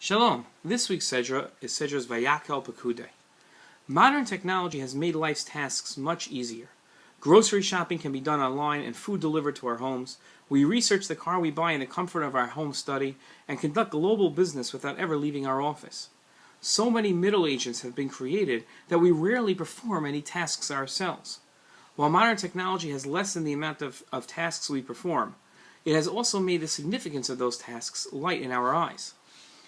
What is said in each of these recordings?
Shalom. This week's Sedra is Sedra's Sedra Pekudei. Modern technology has made life's tasks much easier. Grocery shopping can be done online and food delivered to our homes. We research the car we buy in the comfort of our home study and conduct global business without ever leaving our office. So many middle agents have been created that we rarely perform any tasks ourselves. While modern technology has lessened the amount of tasks we perform, it has also made the significance of those tasks light in our eyes.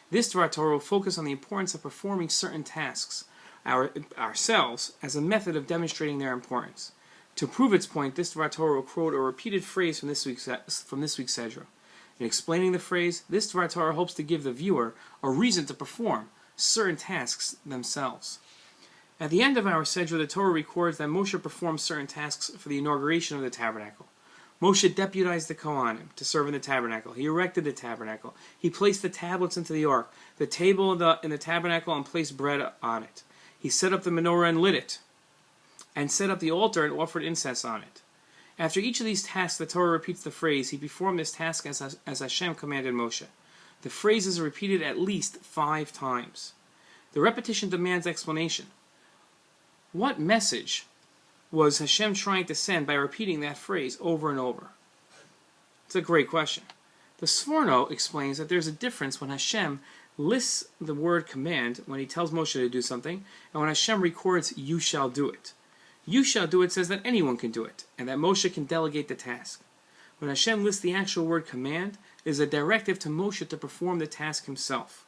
This Dvar Torah will focus on the importance of performing certain tasks ourselves as a method of demonstrating their importance. To prove its point, this Dvar Torah will quote a repeated phrase from this week's Sedra. In explaining the phrase, this Dvar Torah hopes to give the viewer a reason to perform certain tasks themselves. At the end of our Sedra, the Torah records that Moshe performed certain tasks for the inauguration of the tabernacle. Moshe deputized the Kohanim to serve in the tabernacle. He erected the tabernacle. He placed the tablets into the ark, the table in the tabernacle, and placed bread on it. He set up the menorah and lit it, and set up the altar and offered incense on it. After each of these tasks, the Torah repeats the phrase, he performed this task as Hashem commanded Moshe. The phrase is repeated at least 5 times. The repetition demands explanation. What message was Hashem trying to send by repeating that phrase over and over? It's a great question. The Sforno explains that there's a difference when Hashem lists the word command when he tells Moshe to do something, and when Hashem records, you shall do it. You shall do it says that anyone can do it, and that Moshe can delegate the task. When Hashem lists the actual word command, it is a directive to Moshe to perform the task himself.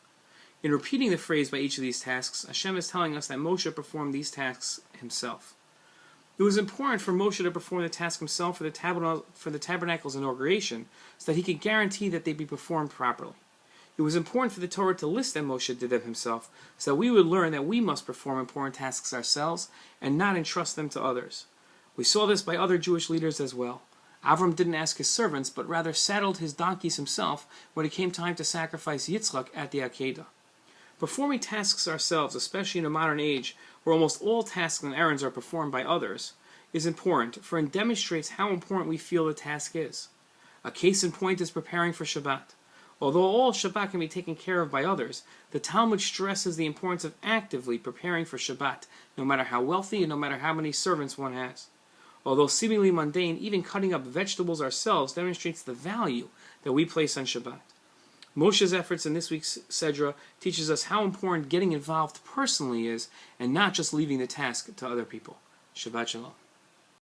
In repeating the phrase by each of these tasks, Hashem is telling us that Moshe performed these tasks himself. It was important for Moshe to perform the task himself for the tabernacle's inauguration so that he could guarantee that they be performed properly. It was important for the Torah to list that Moshe did them himself so that we would learn that we must perform important tasks ourselves and not entrust them to others. We saw this by other Jewish leaders as well. Avram didn't ask his servants, but rather saddled his donkeys himself when it came time to sacrifice Yitzchak at the Akedah. Performing tasks ourselves, especially in a modern age where almost all tasks and errands are performed by others, is important, for it demonstrates how important we feel the task is. A case in point is preparing for Shabbat. Although all Shabbat can be taken care of by others, the Talmud stresses the importance of actively preparing for Shabbat, no matter how wealthy and no matter how many servants one has. Although seemingly mundane, even cutting up vegetables ourselves demonstrates the value that we place on Shabbat. Moshe's efforts in this week's Sedra teaches us how important getting involved personally is and not just leaving the task to other people. Shabbat Shalom.